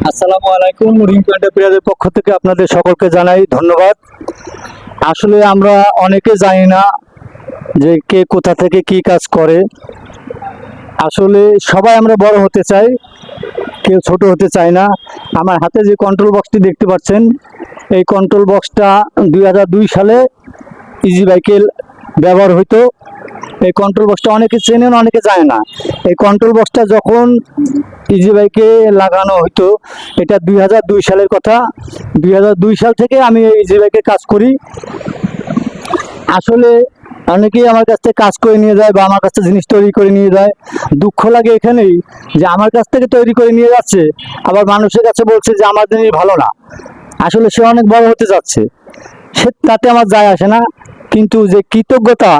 আসসালামু আলাইকুম। রিঙ্কু এন্টারপ্রাইজের পক্ষ থেকে আপনাদের সকলকে জানাই ধন্যবাদ। আসলে আমরা অনেকে জানি না যে কে কোথা থেকে কি কাজ করে। আসলে সবাই আমরা বড় হতে চাই, কেউ ছোট হতে চায় না। আমার হাতে যে কন্ট্রোল বক্সটি দেখতে পাচ্ছেন, এই কন্ট্রোল বক্সটা 2002 সালে ইজি বাইকের ব্যবহার হইতো। এই কন্ট্রোল বক্সটা অনেকে চেনেন, অনেকে জানে না। এই কন্ট্রোল বক্সটা যখন ইজি বাইকে লাগানো হইতো, এটা 2002 সালের কথা। 2002 সাল থেকে আমি এই ইজি বাইকে কাজ করি। আসলে অনেকেই আমার কাছ থেকে কাজ করে নিয়ে যায় বা আমার কাছ থেকে জিনিস তৈরি করে নিয়ে যায়। দুঃখ লাগে এখানেই যে আমার কাছ থেকে তৈরি করে নিয়ে যাচ্ছে, আবার মানুষের কাছে বলছে যে আমার জিনিস ভালো না। আসলে সে অনেক বড় হতে যাচ্ছে, সে তাতে আমার যায় আসে না, কিন্তু যে কৃতজ্ঞতা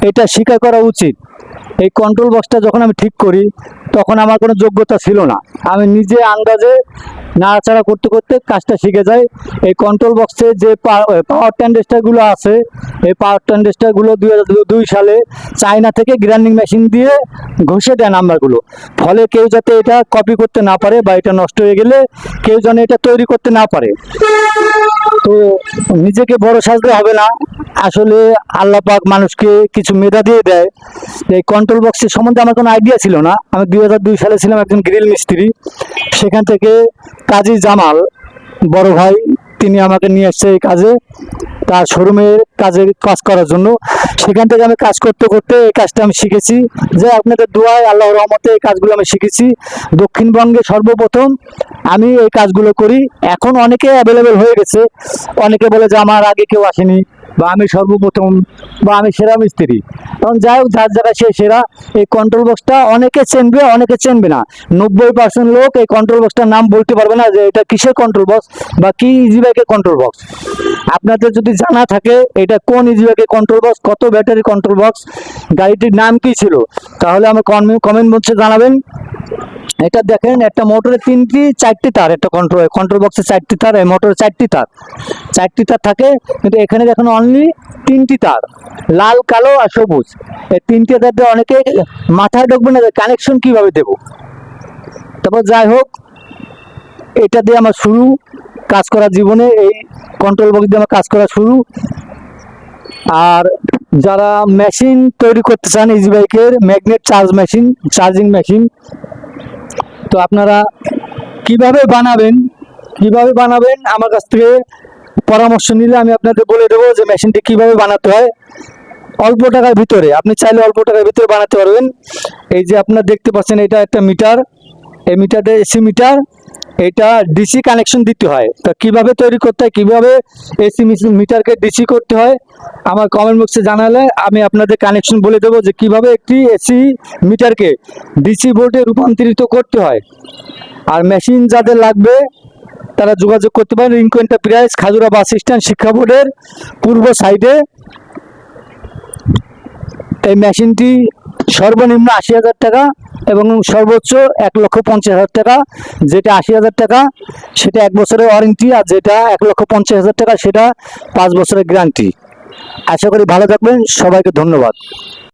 এটা স্বীকার করা উচিত। এই কন্ট্রোল বক্সটা যখন আমি ঠিক করি তখন আমার কোনো যোগ্যতা ছিল না, আমি নিজে আন্দাজে নাড়াচাড়া করতে করতে কাজটা শিখে যাই। এই কন্ট্রোল বক্সে যে পাওয়ার ট্রানজিস্টারগুলো আছে, এই পাওয়ার ট্রানজিস্টারগুলো 2002 সালে চায়না থেকে গ্রাইন্ডিং মেশিন দিয়ে ঘষে দেয় নাম্বারগুলো, ফলে কেউ যাতে এটা কপি করতে না পারে বা এটা নষ্ট হয়ে গেলে কেউ যেন এটা তৈরি করতে না পারে। তো নিজেকে বড় সাজতে হবে না। আসলে আল্লাহ পাক মানুষকে কিছু মেধা দিয়ে দেয়। এই কন্ট্রোল বক্সের সম্বন্ধে আমার কোনো আইডিয়া ছিল না। আমি 2002 সালে ছিলাম একজন গ্রিল মিস্ত্রি। সেখান থেকে কাজী জামাল বড় ভাই, তিনি আমাকে নিয়ে এসছে এই কাজে, তার শোরুমের কাজে কাজ করার জন্য। সেখান থেকে আমি কাজ করতে করতে এই কাজটা আমি শিখেছি। যে আপনাদের দোয়ায় আল্লাহর রহমতে এই কাজগুলো আমি শিখেছি। দক্ষিণবঙ্গে সর্বপ্রথম আমি এই কাজগুলো করি। এখন অনেকে অ্যাভেলেবেল হয়ে গেছে, অনেকে বলে যে আমার আগে কেউ আসেনি, বা আমি সর্বপ্রথম, বা আমি সেরা মিস্ত্রি। তখন যাই হোক, যার জায়গায় সে সেরা। এই কন্ট্রোল বক্সটা অনেকে চেনবে, অনেকে চেনবে না। 90% লোক এই কন্ট্রোল বক্সটার নাম বলতে পারবে না যে এটা কিসের কন্ট্রোল বক্স বা কি ইজি বাইকের কন্ট্রোল বক্স। আপনাদের যদি জানা থাকে এটা কোন ইজি বাইকের কন্ট্রোল বক্স, কত ব্যাটারি কন্ট্রোল বক্স, গাড়িটির নাম কি ছিল, তাহলে আমার কমেন্ট বক্সে জানাবেন। এটা দেখেন, একটা মোটরে 4টি তার, একটা কন্ট্রোল বক্সে 4টি তার, এই মোটরে 4টি তার থাকে, কিন্তু এখানে দেখেন অনলি 3টি তার, লাল, কালো আর সবুজ। এই 3টে তার দিয়ে অনেকে মাথায় ঢুকবে না যে কানেকশন কিভাবে দেব। তারপর যাই হোক, এটা দিয়ে আমার শুরু কাজ করা জীবনে। এই কন্ট্রোল বক্স দিয়ে আমার কাজ করা শুরু। আর যারা মেশিন তৈরি করতে চান ইজি বাইকের, ম্যাগনেট চার্জিং মেশিন, তো আপনারা কিভাবে বানাবেন আমার কাছ থেকে পরামর্শ নিলে আমি আপনাদের বলে দেবো যে মেশিনটি কিভাবে বানাতে হয়। অল্প টাকার ভিতরে, আপনি চাইলে অল্প টাকার ভিতরে বানাতে পারবেন। এই যে আপনারা দেখতে পাচ্ছেন, এটা একটা মিটার, এই মিটারটা এসি মিটার। এটা ডিসি কানেকশন দিতে হয়। তো কিভাবে তৈরি করতে হয়, কিভাবে এসি মিটারকে ডিসি করতে হয়, আমার কমেন্ট বক্সে জানালে আমি আপনাদের কানেকশন বলে দেবো যে কিভাবে একটি এসি মিটারকে ডিসি ভোল্টে রূপান্তরিত করতে হয়। আর মেশিন যাদের লাগবে তারা যোগাযোগ করতে পারেন Rinku enterprise, Khajura bus stand, শিক্ষা বোর্ডের পূর্ব সাইডে। এই মেশিনটি সর্বনিম্ন 80,000 টাকা এবং সর্বোচ্চ 1,50,000 টাকা। যেটা 80,000 টাকা সেটা 1 বছরের ওয়ারেন্টি, আর যেটা 1,50,000 টাকা সেটা 5 বছরের গ্যারান্টি। আশা করি ভালো থাকবেন, সবাইকে ধন্যবাদ।